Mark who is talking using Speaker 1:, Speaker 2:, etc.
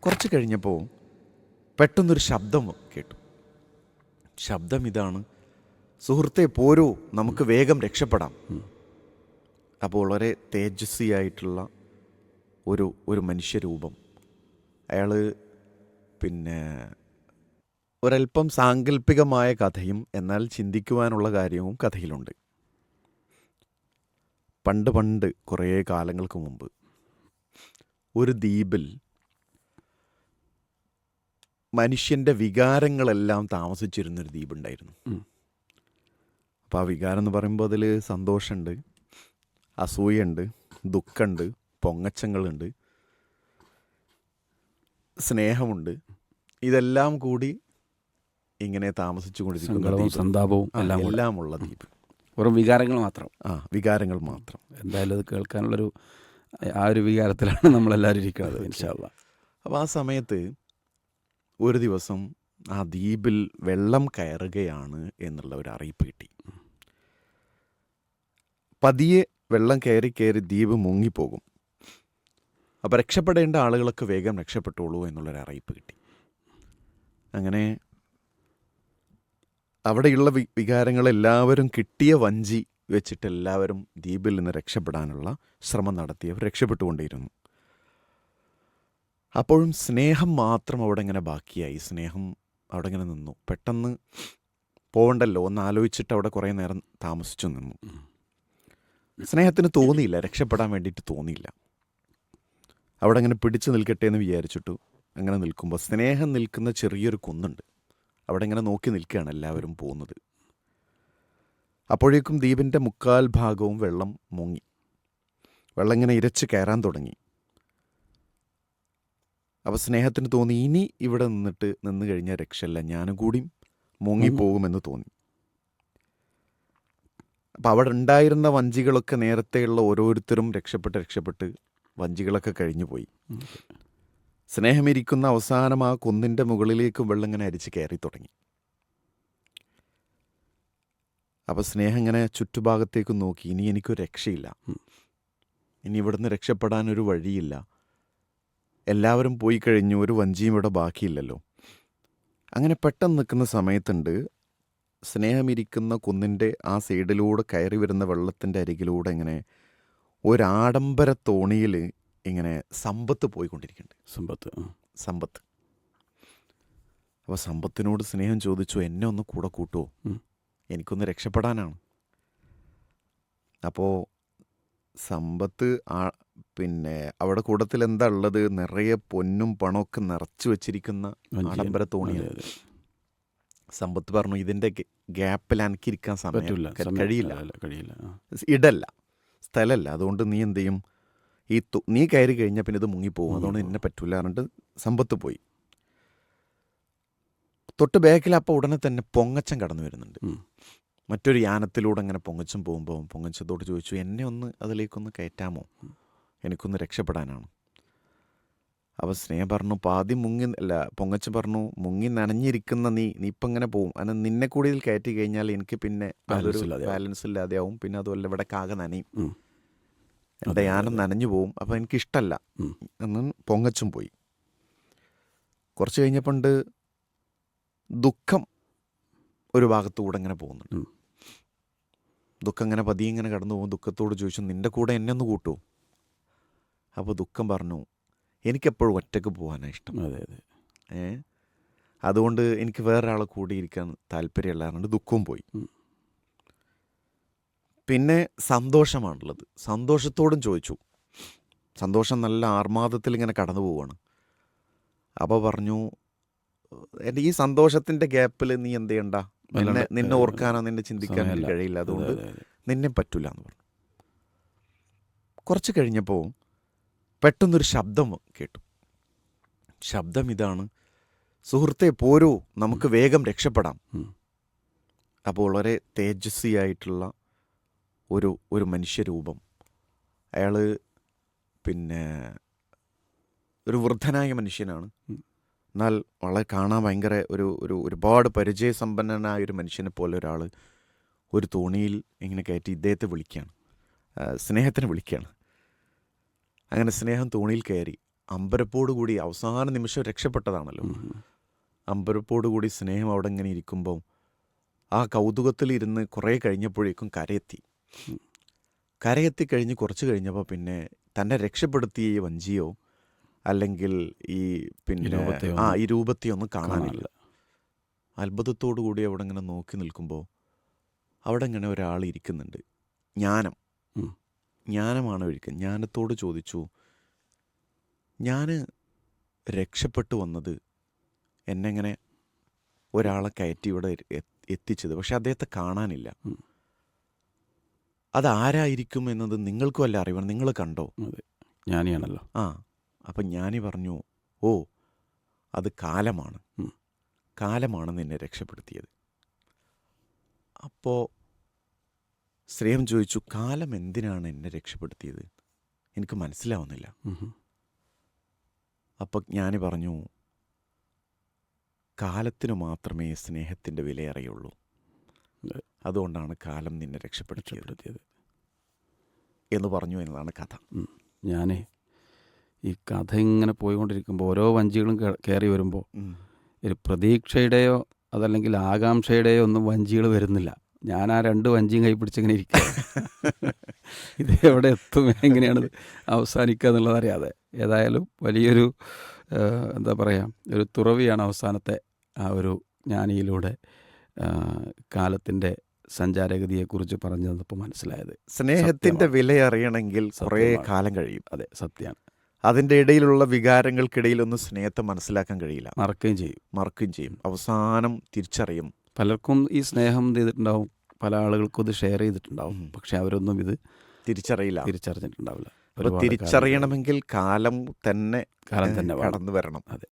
Speaker 1: കുറച്ച് കഴിഞ്ഞപ്പോൾ പെട്ടെന്നൊരു ശബ്ദം കേട്ടു. ശബ്ദം ഇതാണ്: സുഹൃത്തെ പോരൂ, നമുക്ക് വേഗം രക്ഷപ്പെടാം. അപ്പോൾ വളരെ തേജസ്വിയായിട്ടുള്ള ഒരു മനുഷ്യരൂപം. അയാൾ ഒരല്പം സാങ്കല്പികമായ കഥയും എന്നാൽ ചിന്തിക്കുവാനുള്ള കാര്യവും കഥയിലുണ്ട്. പണ്ട് കുറേ കാലങ്ങൾക്ക് മുമ്പ് ഒരു ദ്വീപിൽ മനുഷ്യൻ്റെ വികാരങ്ങളെല്ലാം താമസിച്ചിരുന്നൊരു ദ്വീപുണ്ടായിരുന്നു. അപ്പോൾ ആ വികാരം എന്ന് പറയുമ്പോൾ അതിൽ സന്തോഷമുണ്ട്, അസൂയുണ്ട്, ദുഃഖമുണ്ട്, പൊങ്ങച്ചങ്ങളുണ്ട്, സ്നേഹമുണ്ട്. ഇതെല്ലാം കൂടി ഇങ്ങനെ താമസിച്ചു കൊണ്ടിരിക്കുന്ന
Speaker 2: സന്താപവും
Speaker 1: എല്ലാം ഉള്ള ദ്വീപ്.
Speaker 2: വെറും വികാരങ്ങൾ മാത്രം.
Speaker 1: വികാരങ്ങൾ മാത്രം.
Speaker 2: എന്തായാലും അത് കേൾക്കാനുള്ളൊരു ആ ഒരു വികാരത്തിലാണ് നമ്മളെല്ലാവരും ഇരിക്കുന്നത്, ഇൻഷാ അല്ലാഹ്.
Speaker 1: അപ്പോൾ ആ സമയത്ത് ഒരു ദിവസം ആ ദ്വീപിൽ വെള്ളം കയറുകയാണ് എന്നുള്ള ഒരു അറിയിപ്പ് കിട്ടി. പതിയെ വെള്ളം കയറി ദ്വീപ് മുങ്ങിപ്പോകും. അപ്പോൾ രക്ഷപ്പെടേണ്ട ആളുകളൊക്കെ വേഗം രക്ഷപ്പെട്ടോളൂ എന്നുള്ളൊരു അറിയിപ്പ് കിട്ടി. അങ്ങനെ അവിടെയുള്ള വികാരങ്ങളെല്ലാവരും കിട്ടിയ വഞ്ചി വെച്ചിട്ട് എല്ലാവരും ദ്വീപിൽ നിന്ന് രക്ഷപ്പെടാനുള്ള ശ്രമം നടത്തിയവർ രക്ഷപ്പെട്ടുകൊണ്ടേയിരുന്നു. അപ്പോഴും സ്നേഹം മാത്രം അവിടെ ഇങ്ങനെ ബാക്കിയായി. സ്നേഹം അവിടെ ഇങ്ങനെ നിന്നു. പെട്ടെന്ന് പോകണ്ടല്ലോ ഒന്ന് ആലോചിച്ചിട്ട് അവിടെ കുറേ നേരം താമസിച്ചു നിന്നു. സ്നേഹത്തിന് തോന്നിയില്ല, രക്ഷപ്പെടാൻ വേണ്ടിയിട്ട് തോന്നിയില്ല. അവിടെ അങ്ങനെ പിടിച്ചു നിൽക്കട്ടെ എന്ന് വിചാരിച്ചിട്ടു അങ്ങനെ നിൽക്കുമ്പോൾ സ്നേഹം നിൽക്കുന്ന ചെറിയൊരു കുന്നുണ്ട്. അവിടെ ഇങ്ങനെ നോക്കി നിൽക്കുകയാണ് എല്ലാവരും പോകുന്നത്. അപ്പോഴേക്കും ദ്വീപിൻ്റെ മുക്കാൽ ഭാഗവും വെള്ളം മുങ്ങി. വെള്ളം ഇങ്ങനെ ഇരച്ച് കയറാൻ തുടങ്ങി. അപ്പോൾ സ്നേഹത്തിന് തോന്നി ഇനി ഇവിടെ നിന്ന് കഴിഞ്ഞാൽ രക്ഷയില്ല, ഞാനും കൂടി മുങ്ങിപ്പോകുമെന്ന് തോന്നി. അപ്പോൾ അവിടെ ഉണ്ടായിരുന്ന വഞ്ചികളൊക്കെ നേരത്തെയുള്ള ഓരോരുത്തരും രക്ഷപ്പെട്ട് വഞ്ചികളൊക്കെ കഴിഞ്ഞു പോയി. സ്നേഹമിരിക്കുന്ന അവസാനം ആ കുന്നിൻ്റെ മുകളിലേക്കും വെള്ളം ഇങ്ങനെ അരിച്ച് കയറി തുടങ്ങി. അപ്പോൾ സ്നേഹം ഇങ്ങനെ ചുറ്റുഭാഗത്തേക്ക് നോക്കി, ഇനി എനിക്കൊരു രക്ഷയില്ല, ഇനി ഇവിടുന്ന് രക്ഷപ്പെടാനൊരു വഴിയില്ല, എല്ലാവരും പോയി കഴിഞ്ഞു, ഒരു വഞ്ചിയും ഇവിടെ ബാക്കിയില്ലല്ലോ. അങ്ങനെ പെട്ടെന്ന് നിൽക്കുന്ന സമയത്തുണ്ട് സ്നേഹമിരിക്കുന്ന കുന്നിൻ്റെ ആ സൈഡിലൂടെ കയറി വരുന്ന വെള്ളത്തിൻ്റെ അരികിലൂടെ ഇങ്ങനെ ഒരാഡംബര തോണിയിൽ ഇങ്ങനെ സമ്പത്ത് പോയിക്കൊണ്ടിരിക്കുന്നുണ്ട്. സമ്പത്ത്. അപ്പോൾ സമ്പത്തിനോട് സ്നേഹം ചോദിച്ചു, എന്നെ ഒന്ന് കൂടെ കൂട്ടുമോ, എനിക്കൊന്ന് രക്ഷപ്പെടാനാണ്. അപ്പോൾ സമ്പത്ത് അവിടെ കൂട്ടത്തിൽ എന്താ ഉള്ളത്, നിറയെ പൊന്നും പണമൊക്കെ നിറച്ചു വെച്ചിരിക്കുന്ന ആഡംബര തോണിയാണ്. സമ്പത്ത് പറഞ്ഞു, ഇതിൻ്റെ ഗ്യാപ്പിൽ എനിക്കിരിക്കാൻ സമയം കഴിയില്ല, ഇടല്ല, സ്ഥലമല്ല, അതുകൊണ്ട് നീ എന്ത് ചെയ്യും, നീ കയറി കഴിഞ്ഞാൽ പിന്നെ ഇത് മുങ്ങിപ്പോകും, അതുകൊണ്ട് നിന്നെ പറ്റൂല പറഞ്ഞിട്ട് സമ്പത്ത് പോയി. തൊട്ട് ബാക്കിൽ അപ്പോൾ ഉടനെ തന്നെ പൊങ്ങച്ചൻ കടന്നു വരുന്നുണ്ട്. മറ്റൊരു യാനത്തിലൂടെ അങ്ങനെ പൊങ്ങച്ചം പോകുമ്പോൾ പൊങ്ങച്ചത്തോട് ചോദിച്ചു, എന്നെ ഒന്ന് അതിലേക്കൊന്ന് കയറ്റാമോ, എനിക്കൊന്ന് രക്ഷപ്പെടാനാണ്. അപ്പോൾ സ്നേഹം പറഞ്ഞു, പൊങ്ങച്ചൻ പറഞ്ഞു, മുങ്ങി നനഞ്ഞിരിക്കുന്ന നീ ഇപ്പം ഇങ്ങനെ പോവും, അതിന് നിന്നെ കൂടി ഇതിൽ കയറ്റി കഴിഞ്ഞാൽ എനിക്ക് പിന്നെ അതൊരു ബാലൻസ് ഇല്ലാതെയാവും, പിന്നെ അതുമല്ല ഇവിടെ കാകെ നനയും, എൻ്റെ യാനം നനഞ്ഞു പോവും, അപ്പോൾ എനിക്കിഷ്ടമല്ല എന്ന് പൊങ്ങച്ചും പോയി. കുറച്ച് കഴിഞ്ഞപ്പോണ്ട് ദുഃഖം ഒരു ഭാഗത്തുകൂടെ ഇങ്ങനെ പോകുന്നുണ്ട്. ദുഃഖം ഇങ്ങനെ പതിയെ ഇങ്ങനെ കടന്നു പോകും. ദുഃഖത്തോട് ചോദിച്ചു, നിൻ്റെ കൂടെ എന്നെ ഒന്ന് കൂട്ടുമോ? അപ്പോൾ ദുഃഖം പറഞ്ഞു, എനിക്കെപ്പോഴും ഒറ്റയ്ക്ക് പോകാനാണ് ഇഷ്ടം, അതുകൊണ്ട് എനിക്ക് വേറൊരാളെ കൂടി ഇരിക്കാൻ താല്പര്യമില്ലാറുണ്ട്. ദുഃഖവും പോയി. പിന്നെ സന്തോഷമാണുള്ളത്. സന്തോഷത്തോടും ചോദിച്ചു. സന്തോഷം നല്ല ആർമാദത്തിൽ ഇങ്ങനെ കടന്നു പോവുകയാണ്. അപ്പോൾ പറഞ്ഞു, എൻ്റെ ഈ സന്തോഷത്തിൻ്റെ ഗ്യാപ്പിൽ നീ എന്ത് ചെയ്യണ്ട, നിന്നെ ഓർക്കാനോ നിന്നെ ചിന്തിക്കാനോ എനിക്ക് കഴിയില്ല, അതുകൊണ്ട് നിന്നെ പറ്റൂല എന്ന് പറഞ്ഞു. കുറച്ച് കഴിഞ്ഞപ്പോൾ പെട്ടെന്നൊരു ശബ്ദം കേട്ടു. ശബ്ദം ഇതാണ്: സുഹൃത്തെ പോരൂ, നമുക്ക് വേഗം രക്ഷപ്പെടാം. അപ്പോൾ വളരെ തേജസ്വിയായിട്ടുള്ള ഒരു മനുഷ്യരൂപം. അയാൾ ഒരു വൃദ്ധനായ മനുഷ്യനാണ്. എന്നാൽ വളരെ കാണാൻ ഭയങ്കര ഒരുപാട് പരിചയസമ്പന്നനായ ഒരു മനുഷ്യനെ പോലെ ഒരാൾ ഒരു തോണിയിൽ ഇങ്ങനെ കയറ്റി ഇദ്ദേഹത്തെ വിളിക്കുകയാണ്, സ്നേഹത്തിന് വിളിക്കുകയാണ്. അങ്ങനെ സ്നേഹം തോണിയിൽ കയറി. അമ്പരപ്പോടുകൂടി അവസാന നിമിഷം രക്ഷപ്പെട്ടതാണല്ലോ. അമ്പരപ്പോടുകൂടി സ്നേഹം അവിടെ ഇങ്ങനെ ഇരിക്കുമ്പോൾ ആ കൗതുകത്തിലിരുന്ന് കുറേ കഴിഞ്ഞപ്പോഴേക്കും കരയെത്തി കഴിഞ്ഞ് കുറച്ച് കഴിഞ്ഞപ്പോൾ പിന്നെ തന്നെ രക്ഷപ്പെടുത്തിയ ഈ വഞ്ചിയോ അല്ലെങ്കിൽ ഈ പിന്നെ ഈ രൂപത്തെയൊന്നും കാണാനില്ല. അത്ഭുതത്തോടു കൂടി അവിടെ ഇങ്ങനെ നോക്കി നിൽക്കുമ്പോൾ അവിടെ ഇങ്ങനെ ഒരാൾ ഇരിക്കുന്നുണ്ട്. ജ്ഞാനമാണ് ഒഴിക്കുന്നത്. ജ്ഞാനത്തോട് ചോദിച്ചു, ഞാൻ രക്ഷപ്പെട്ടു വന്നത് എന്നെങ്ങനെ ഒരാളെ കയറ്റി ഇവിടെ എത്തിച്ചത്, പക്ഷെ അദ്ദേഹത്തെ കാണാനില്ല. അതാരായിരിക്കും എന്നത് നിങ്ങൾക്കും അല്ല അറിയണം. നിങ്ങൾ കണ്ടോ?
Speaker 2: ജ്ഞാനിയാണല്ലോ.
Speaker 1: അപ്പം ജ്ഞാനി പറഞ്ഞു, ഓ അത് കാലമാണ് നിന്നെ രക്ഷപ്പെടുത്തിയത്. അപ്പോൾ ശ്രേയം ചോദിച്ചു, കാലം എന്തിനാണ് എന്നെ രക്ഷപ്പെടുത്തിയത്? എനിക്ക് മനസ്സിലാവുന്നില്ല. അപ്പം ജ്ഞാനി പറഞ്ഞു, കാലത്തിനു മാത്രമേ സ്നേഹത്തിൻ്റെ വില അറിയുള്ളൂ. അതുകൊണ്ടാണ് കാലം നിന്നെ രക്ഷപ്പെടുത്തിയത് എന്ന് പറഞ്ഞു എന്നതാണ് കഥ.
Speaker 2: ഞാൻ ഈ കഥ ഇങ്ങനെ പോയിക്കൊണ്ടിരിക്കുമ്പോൾ ഓരോ വഞ്ചികളും കയറി വരുമ്പോൾ ഒരു പ്രതീക്ഷയുടെയോ അതല്ലെങ്കിൽ ആകാംക്ഷയുടെയോ ഒന്നും വഞ്ചികൾ വരുന്നില്ല. ഞാൻ ആ 2 വഞ്ചിയും കൈ പിടിച്ചിങ്ങനെ ഇരിക്കുക. ഇത് എവിടെ എത്തും, എങ്ങനെയാണിത് അവസാനിക്കുക എന്നുള്ളത് അറിയാതെ. ഏതായാലും വലിയൊരു എന്താ പറയുക, ഒരു തുറവിയാണ് അവസാനത്തെ ആ ഒരു ജ്ഞാനിയിലൂടെ കാലത്തിൻ്റെ സഞ്ചാരഗതിയെക്കുറിച്ച് പറഞ്ഞു തന്നപ്പോൾ മനസ്സിലായത്.
Speaker 1: സ്നേഹത്തിൻ്റെ വില അറിയണമെങ്കിൽ കുറേ കാലം കഴിയും.
Speaker 2: അതെ, സത്യമാണ്.
Speaker 1: അതിൻ്റെ ഇടയിലുള്ള വികാരങ്ങൾക്കിടയിലൊന്നും സ്നേഹത്തെ മനസ്സിലാക്കാൻ കഴിയില്ല.
Speaker 2: മറക്കുകയും ചെയ്യും.
Speaker 1: അവസാനം തിരിച്ചറിയും.
Speaker 2: പലർക്കും ഈ സ്നേഹം ചെയ്തിട്ടുണ്ടാവും, പല ആളുകൾക്കും ഇത് ഷെയർ ചെയ്തിട്ടുണ്ടാവും, പക്ഷെ അവരൊന്നും ഇത് തിരിച്ചറിഞ്ഞിട്ടുണ്ടാവില്ല.
Speaker 1: തിരിച്ചറിയണമെങ്കിൽ കാലം തന്നെ
Speaker 2: കടന്നു
Speaker 1: വരണം.
Speaker 2: അതെ.